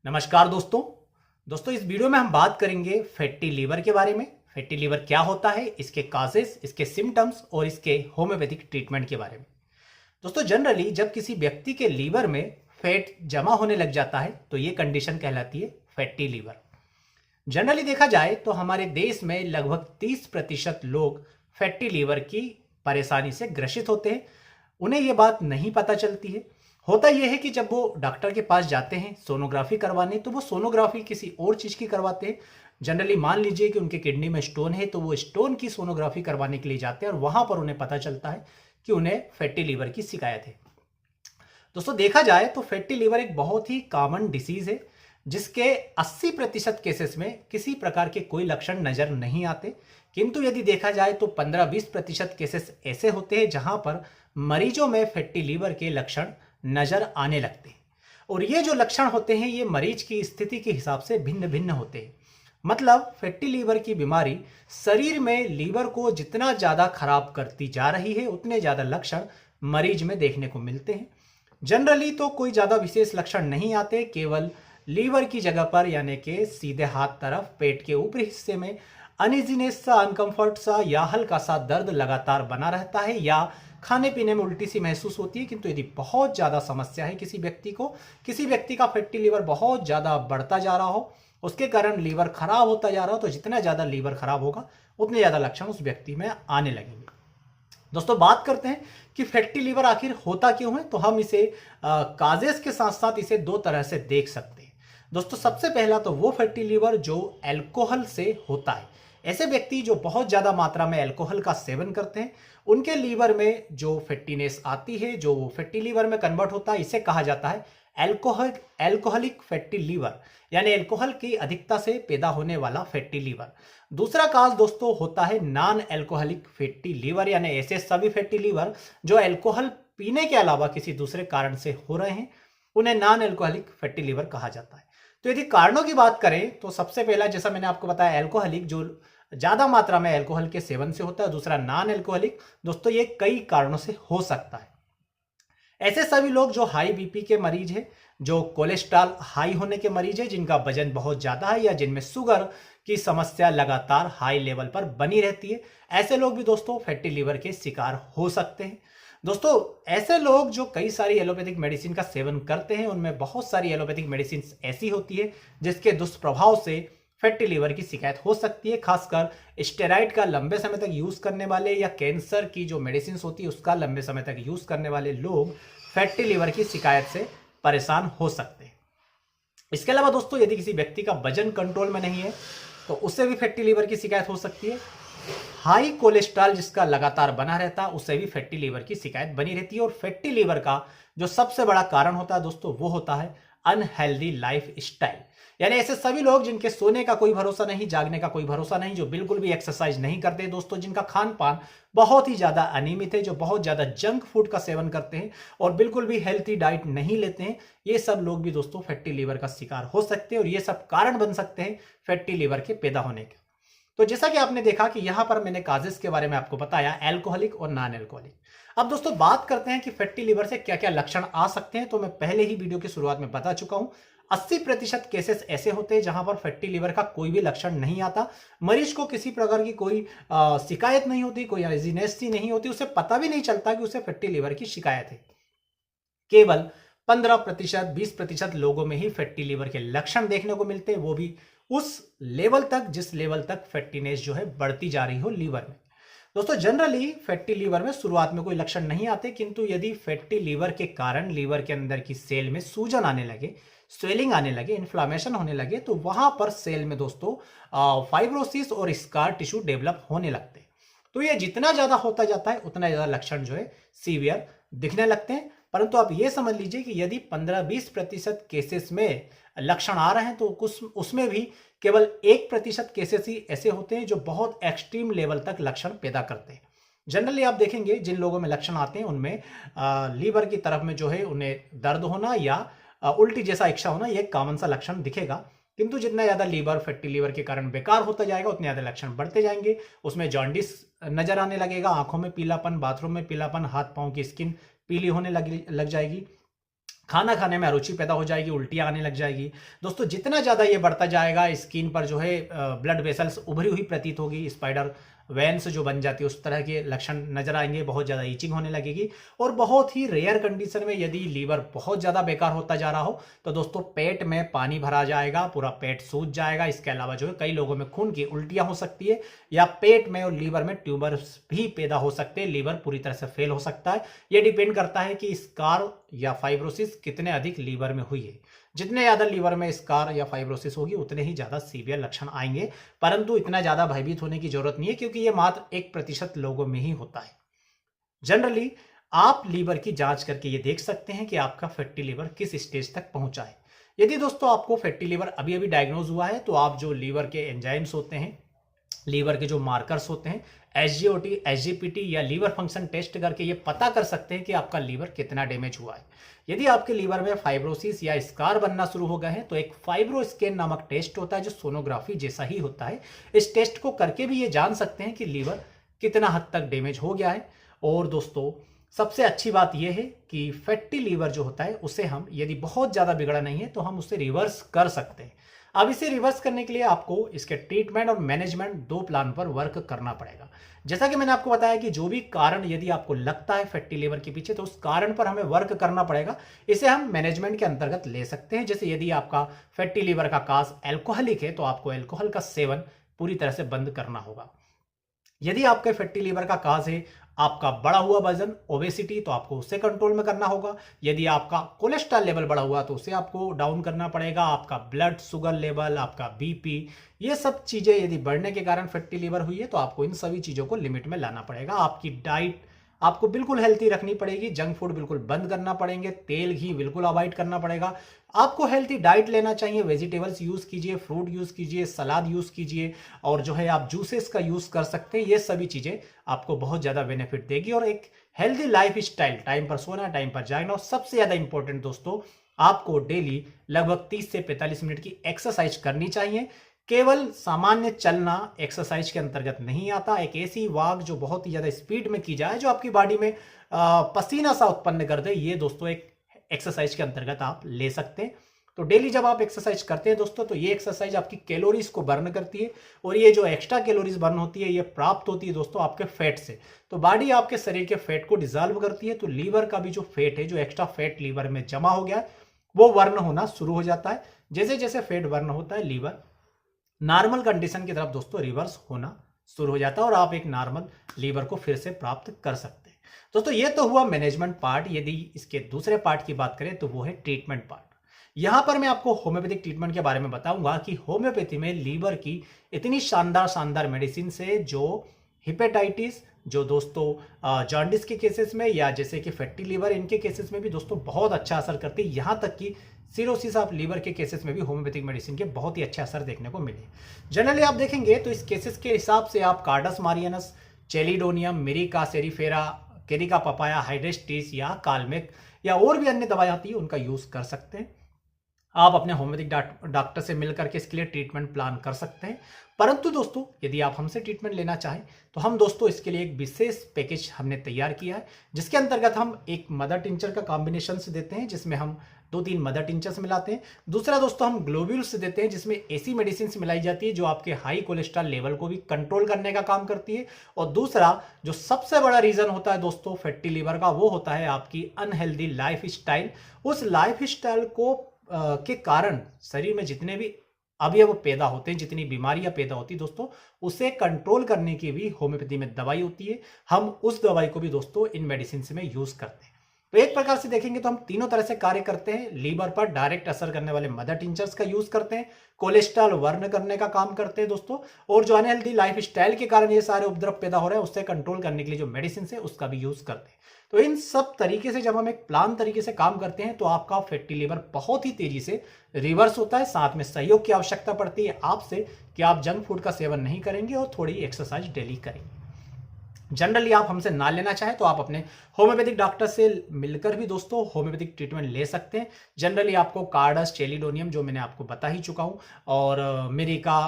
नमस्कार दोस्तों इस वीडियो में हम बात करेंगे फैटी लीवर के बारे में। फैटी लीवर क्या होता है, इसके काजेस, इसके सिम्टम्स और इसके होम्योपैथिक ट्रीटमेंट के बारे में। दोस्तों जनरली जब किसी व्यक्ति के लीवर में फैट जमा होने लग जाता है तो ये कंडीशन कहलाती है फैटी लीवर। जनरली देखा जाए तो हमारे देश में लगभग 30% लोग फैटी लीवर की परेशानी से ग्रसित होते हैं। उन्हें ये बात नहीं पता चलती है। होता यह है कि जब वो डॉक्टर के पास जाते हैं सोनोग्राफी करवाने तो वो सोनोग्राफी किसी और चीज़ की करवाते हैं। जनरली मान लीजिए कि उनके किडनी में स्टोन है तो वो स्टोन की सोनोग्राफी करवाने के लिए जाते हैं और वहां पर उन्हें पता चलता है कि उन्हें फैटी लीवर की शिकायत है। दोस्तों देखा जाए तो फैटी लीवर एक बहुत ही कॉमन डिसीज है जिसके 80% केसेस में किसी प्रकार के कोई लक्षण नजर नहीं आते, किंतु यदि देखा जाए तो 15-20% केसेस ऐसे होते हैं जहां पर मरीजों में फैटी लीवर के लक्षण नजर आने लगते हैं। और ये जो लक्षण होते हैं ये मरीज की स्थिति के हिसाब से भिन्न भिन्न होते हैं। मतलब फैटी लीवर की बीमारी शरीर में लीवर को जितना ज्यादा खराब करती जा रही है उतने ज्यादा लक्षण मरीज में देखने को मिलते हैं। जनरली तो कोई ज्यादा विशेष लक्षण नहीं आते, केवल लीवर की जगह पर यानी कि सीधे हाथ तरफ पेट के ऊपरी हिस्से में अनइजीनेस सा, अनकंफर्ट सा या हल्का सा दर्द लगातार बना रहता है या खाने पीने में उल्टी सी महसूस होती है। किंतु यदि बहुत ज्यादा समस्या है किसी व्यक्ति का फैटी लीवर बहुत ज्यादा बढ़ता जा रहा हो, उसके कारण लीवर खराब होता जा रहा हो, तो जितना ज्यादा लीवर खराब होगा उतने ज्यादा लक्षण उस व्यक्ति में आने लगेंगे। दोस्तों बात करते हैं कि फैटी लीवर आखिर होता क्यों है, तो हम इसे काजेस के साथ साथ इसे दो तरह से देख सकते हैं। दोस्तों सबसे पहला तो वो फैटी लीवर जो अल्कोहल से होता है। ऐसे व्यक्ति जो बहुत ज्यादा मात्रा में अल्कोहल का सेवन करते हैं उनके लीवर में जो फैटीनेस आती है, जो फैटी लीवर में कन्वर्ट होता है, इसे कहा जाता है अल्कोहलिक फैटी लीवर, यानी अल्कोहल की अधिकता से पैदा होने वाला फैटी लीवर। दूसरा काज दोस्तों होता है नॉन अल्कोहलिक फैटी लीवर, यानी ऐसे सभी फैटी लीवर जो अल्कोहल पीने के अलावा किसी दूसरे कारण से हो रहे हैं उन्हें नॉन अल्कोहलिक फैटी लीवर कहा जाता है। तो यदि कारणों की बात करें तो सबसे पहला जैसा मैंने आपको बताया अल्कोहलिक, जो ज्यादा मात्रा में अल्कोहल के सेवन से होता है। दूसरा नॉन अल्कोहलिक, दोस्तों ये कई कारणों से हो सकता है। ऐसे सभी लोग जो हाई बीपी के मरीज हैं, जो कोलेस्ट्रॉल हाई होने के मरीज हैं, जिनका वजन बहुत ज्यादा है या जिनमें शुगर की समस्या लगातार हाई लेवल पर बनी रहती है, ऐसे लोग भी दोस्तों फैटी लीवर के शिकार हो सकते हैं। दोस्तों ऐसे लोग जो कई सारी एलोपैथिक मेडिसिन का सेवन करते हैं उनमें बहुत सारी एलोपैथिक मेडिसिन ऐसी होती है जिसके दुष्प्रभाव से फैटी लीवर की शिकायत हो सकती है। खासकर स्टेरॉइड का लंबे समय तक यूज करने वाले या कैंसर की जो मेडिसिन होती है उसका लंबे समय तक यूज करने वाले लोग फैटी लीवर की शिकायत से परेशान हो सकते हैं। इसके अलावा दोस्तों यदि किसी व्यक्ति का वजन कंट्रोल में नहीं है तो उससे भी फैटी लीवर की शिकायत हो सकती है। हाई कोलेस्ट्रॉल जिसका लगातार बना रहता है उससे भी फैटी लीवर की शिकायत बनी रहती है। और फैटी लीवर का जो सबसे बड़ा कारण होता है दोस्तों वो होता है अनहेल्दी लाइफ स्टाइल, यानी ऐसे सभी लोग जिनके सोने का कोई भरोसा नहीं, जागने का कोई भरोसा नहीं, जो बिल्कुल भी एक्सरसाइज नहीं करते दोस्तों, जिनका खान पान बहुत ही ज्यादा अनियमित है, जो बहुत ज्यादा जंक फूड का सेवन करते हैं और बिल्कुल भी हेल्थी डाइट नहीं लेते हैं, ये सब लोग भी दोस्तों फैटी लीवर का शिकार हो सकते हैं और ये सब कारण बन सकते हैं फैटी लीवर के पैदा होने के। तो जैसा कि आपने देखा कि यहां पर मैंने काजेस के बारे में आपको बताया, अल्कोहलिक और नॉन अल्कोहलिक। अब दोस्तों बात करते हैं कि फैटी लीवर से क्या क्या लक्षण आ सकते हैं। तो मैं पहले ही वीडियो की शुरुआत में बता चुका हूं 80% केसेस ऐसे होते हैं जहां पर फैटी लीवर का कोई भी लक्षण नहीं आता, मरीज को किसी प्रकार की कोई शिकायत नहीं होती, कोई अजीनेस नहीं होती, उसे पता भी नहीं चलता कि उसे फैटी लीवर की शिकायत है। केवल 15% 20% लोगों में ही फैटी लीवर के लक्षण देखने को मिलते हैं, वो भी उस लेवल तक जिस लेवल तक फैटीनेस जो है बढ़ती जा रही हो लीवर में। दोस्तों जनरली फैटी लीवर में शुरुआत में कोई लक्षण नहीं आते, किंतु यदि फैटी लीवर के कारण लीवर के अंदर की सेल में सूजन आने लगे, स्वेलिंग आने लगे, इन्फ्लामेशन होने लगे, तो वहां पर सेल में दोस्तों फाइब्रोसिस और स्कार टिश्यू डेवलप होने लगते हैं। तो ये जितना ज्यादा होता जाता है उतना ज्यादा लक्षण जो है सीवियर दिखने लगते हैं। परंतु आप ये समझ लीजिए कि यदि 15-20% केसेस में लक्षण आ रहे हैं तो कुछ उसमें भी केवल 1% केसेस ही ऐसे होते हैं जो बहुत एक्सट्रीम लेवल तक लक्षण पैदा करते हैं। जनरली आप देखेंगे जिन लोगों में लक्षण आते हैं उनमें लीवर की तरफ में जो है उन्हें दर्द होना या उल्टी जैसा इच्छा होना, यह कॉमन सा लक्षण दिखेगा। किंतु जितना ज्यादा लीवर फैटी लीवर के कारण बेकार होता जाएगा उतने ज्यादा लक्षण बढ़ते जाएंगे। उसमें जॉन्डिस नजर आने लगेगा, आंखों में पीलापन, बाथरूम में पीलापन, हाथ पांव की स्किन पीली होने लग जाएगी, खाना खाने में अरुचि पैदा हो जाएगी, उल्टियाँ आने लग जाएगी। दोस्तों जितना ज़्यादा ये बढ़ता जाएगा, स्किन पर जो है ब्लड वेसल्स उभरी हुई प्रतीत होगी, स्पाइडर वेन्स जो बन जाती है उस तरह के लक्षण नजर आएंगे, बहुत ज़्यादा ईचिंग होने लगेगी। और बहुत ही रेयर कंडीशन में यदि लीवर बहुत ज़्यादा बेकार होता जा रहा हो तो दोस्तों पेट में पानी भरा जाएगा, पूरा पेट सूज जाएगा। इसके अलावा जो है कई लोगों में खून की उल्टियाँ हो सकती है, या पेट में और लीवर में ट्यूमर्स भी पैदा हो सकते हैं, लीवर पूरी तरह से फेल हो सकता है। यह डिपेंड करता है कि स्कार या फाइब्रोसिस कितने अधिक लीवर में हुई है। जितने ज़्यादा लीवर में स्कार या फाइब्रोसिस होगी उतने ही ज़्यादा सीवियर लक्षण आएंगे, परंतु इतना ज़्यादा भयभीत होने की जरूरत नहीं है, क्योंकि ये मात्र 1% लोगों में ही होता है। जनरली आप लीवर की जांच करके ये देख सकते हैं कि आपका फैटी लीवर किस स्टेज तक पहुंचा है। यदि दोस्तों आपको फैटी लीवर अभी अभी डायग्नोज हुआ है तो आप जो लीवर के एंजाइम्स होते हैं, लीवर के जो मार्कर्स होते हैं, एसजीओटी, एसजीपीटी या लीवर फंक्शन टेस्ट करके ये पता कर सकते हैं कि आपका लीवर कितना डैमेज हुआ है। यदि आपके लीवर में फाइब्रोसिस या स्कार बनना शुरू हो गए हैं तो एक फाइब्रो स्कैन नामक टेस्ट होता है जो सोनोग्राफी जैसा ही होता है। इस टेस्ट को करके भी ये जान सकते हैं कि लीवर कितना हद तक डैमेज हो गया है। और दोस्तों सबसे अच्छी बात यह है कि फैटी लीवर जो होता है उसे हम यदि बहुत ज्यादा बिगड़ा नहीं है तो हम उसे रिवर्स कर सकते हैं। अब इसे रिवर्स करने के लिए आपको इसके ट्रीटमेंट और मैनेजमेंट दो प्लान पर वर्क करना पड़ेगा। जैसा कि मैंने आपको बताया कि जो भी कारण यदि आपको लगता है फैटी लीवर के पीछे तो उस कारण पर हमें वर्क करना पड़ेगा। इसे हम मैनेजमेंट के अंतर्गत ले सकते हैं। जैसे यदि आपका फैटी लीवर का काज अल्कोहलिक है तो आपको अल्कोहल का सेवन पूरी तरह से बंद करना होगा। यदि आपके फैटी लीवर का काज है आपका बढ़ा हुआ वजन, ओबेसिटी, तो आपको उसे कंट्रोल में करना होगा। यदि आपका कोलेस्ट्रॉल लेवल बढ़ा हुआ तो उसे आपको डाउन करना पड़ेगा। आपका ब्लड शुगर लेवल, आपका बीपी, ये सब चीजें यदि बढ़ने के कारण फैटी लीवर हुई है तो आपको इन सभी चीजों को लिमिट में लाना पड़ेगा। आपकी डाइट आपको बिल्कुल हेल्थी रखनी पड़ेगी, जंक फूड बिल्कुल बंद करना पड़ेंगे, तेल घी बिल्कुल अवॉइड करना पड़ेगा। आपको हेल्थी डाइट लेना चाहिए, वेजिटेबल्स यूज कीजिए, फ्रूट यूज कीजिए, सलाद यूज कीजिए, और जो है आप जूसेस का यूज कर सकते हैं। ये सभी चीजें आपको बहुत ज्यादा बेनिफिट देगी। और एक हेल्थी लाइफ स्टाइल, टाइम पर सोना, टाइम पर जागना, और सबसे ज्यादा इंपॉर्टेंट दोस्तों आपको डेली लगभग 30 से 45 मिनट की एक्सरसाइज करनी चाहिए। केवल सामान्य चलना एक्सरसाइज के अंतर्गत नहीं आता। एक ऐसी वॉक जो बहुत ही ज्यादा स्पीड में की जाए, जो आपकी बॉडी में पसीना सा उत्पन्न कर दे, ये दोस्तों एक एक्सरसाइज के अंतर्गत आप ले सकते हैं। तो डेली जब आप एक्सरसाइज करते हैं दोस्तों तो ये एक्सरसाइज आपकी कैलोरीज को बर्न करती है, और ये जो एक्स्ट्रा कैलोरीज बर्न होती है ये प्राप्त होती है दोस्तों आपके फैट से। तो बॉडी आपके शरीर के फैट को डिजॉल्व करती है, तो लीवर का भी जो फैट है, जो एक्स्ट्रा फैट लीवर में जमा हो गया है, वो बर्न होना शुरू हो जाता है। जैसे जैसे फैट बर्न होता है लीवर नॉर्मल कंडीशन की तरफ दोस्तों रिवर्स होना शुरू हो जाता है, और आप एक नॉर्मल लीवर को फिर से प्राप्त कर सकते हैं। दोस्तों ये तो हुआ मैनेजमेंट पार्ट। यदि इसके दूसरे पार्ट की बात करें तो वो है ट्रीटमेंट पार्ट। यहां पर मैं आपको होम्योपैथिक ट्रीटमेंट के बारे में बताऊंगा कि होम्योपैथी में लीवर की इतनी शानदार शानदार मेडिसिन से जो हिपेटाइटिस, जो दोस्तों जॉन्डिस के केसेस में, या जैसे कि फैटी लीवर, इनके केसेस में भी दोस्तों बहुत अच्छा असर करती है। यहां तक कि सिरोसिस ऑफ लीवर के केसेस में भी होम्योपैथिक मेडिसिन के बहुत ही अच्छे असर देखने को मिले। जनरली आप देखेंगे तो इस केसेस के हिसाब से आप कार्डस मारियनस, चेलिडोनियम, मिरिका सेरिफेरा, केरिका पपाया, हाइड्रेस्टिस या कालमेक या और भी अन्य दवाएं आती है उनका यूज कर सकते हैं। आप अपने होम्योपैथिक डॉक्टर से मिलकर के इसके लिए ट्रीटमेंट प्लान कर सकते हैं। परंतु दोस्तों यदि आप हमसे ट्रीटमेंट लेना चाहें तो हम दोस्तों इसके लिए एक विशेष पैकेज हमने तैयार किया है, जिसके अंतर्गत हम एक मदर टिंचर का कॉम्बिनेशन से देते हैं, जिसमें हम 2-3 मदर टिंचर्स मिलाते हैं। दूसरा दोस्तों हम ग्लोब्यूल्स देते हैं, जिसमें ऐसी मेडिसिन मिलाई जाती है जो आपके हाई कोलेस्ट्रॉल लेवल को भी कंट्रोल करने का काम करती है। और दूसरा जो सबसे बड़ा रीजन होता है दोस्तों फैटी लीवर का, वो होता है आपकी अनहेल्दी लाइफ स्टाइल। उस लाइफ स्टाइल को के कारण शरीर में जितने भी अवयव पैदा होते हैं, जितनी बीमारियां पैदा होती है दोस्तों, उसे कंट्रोल करने की भी होम्योपैथी में दवाई होती है। हम उस दवाई को भी दोस्तों इन मेडिसिन में यूज करते हैं। तो एक प्रकार से देखेंगे तो हम तीनों तरह से कार्य करते हैं। लीवर पर डायरेक्ट असर करने वाले मदर टिंचर्स का यूज करते हैं, कोलेस्ट्रॉल वर्न करने का काम करते हैं दोस्तों, और जो अनहेल्दी लाइफ स्टाइल के कारण ये सारे उपद्रव पैदा हो रहे हैं उससे कंट्रोल करने के लिए जो मेडिसिन है उसका भी यूज करते हैं। तो इन सब तरीके से जब हम एक प्लान तरीके से काम करते हैं तो आपका फैटी लीवर बहुत ही तेजी से रिवर्स होता है। साथ में सहयोग की आवश्यकता पड़ती है आपसे कि आप जंक फूड का सेवन नहीं करेंगे और थोड़ी एक्सरसाइज डेली करेंगे। जनरली आप हमसे ना लेना चाहें तो आप अपने होम्योपैथिक डॉक्टर से मिलकर भी दोस्तों होम्योपैथिक ट्रीटमेंट ले सकते हैं। जनरली आपको कार्डस, चेलिडोनियम जो मैंने आपको बता ही चुका हूं, और मिरिका,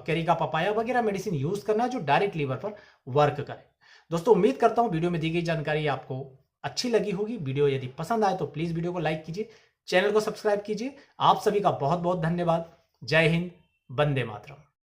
केरिका पपाया वगैरह मेडिसिन यूज करना जो डायरेक्ट लीवर पर वर्क करे। दोस्तों उम्मीद करता हूं वीडियो में दी गई जानकारी आपको अच्छी लगी होगी। वीडियो यदि पसंद आए तो प्लीज़ वीडियो को लाइक कीजिए, चैनल को सब्सक्राइब कीजिए। आप सभी का बहुत बहुत धन्यवाद। जय हिंद, वंदे मातरम।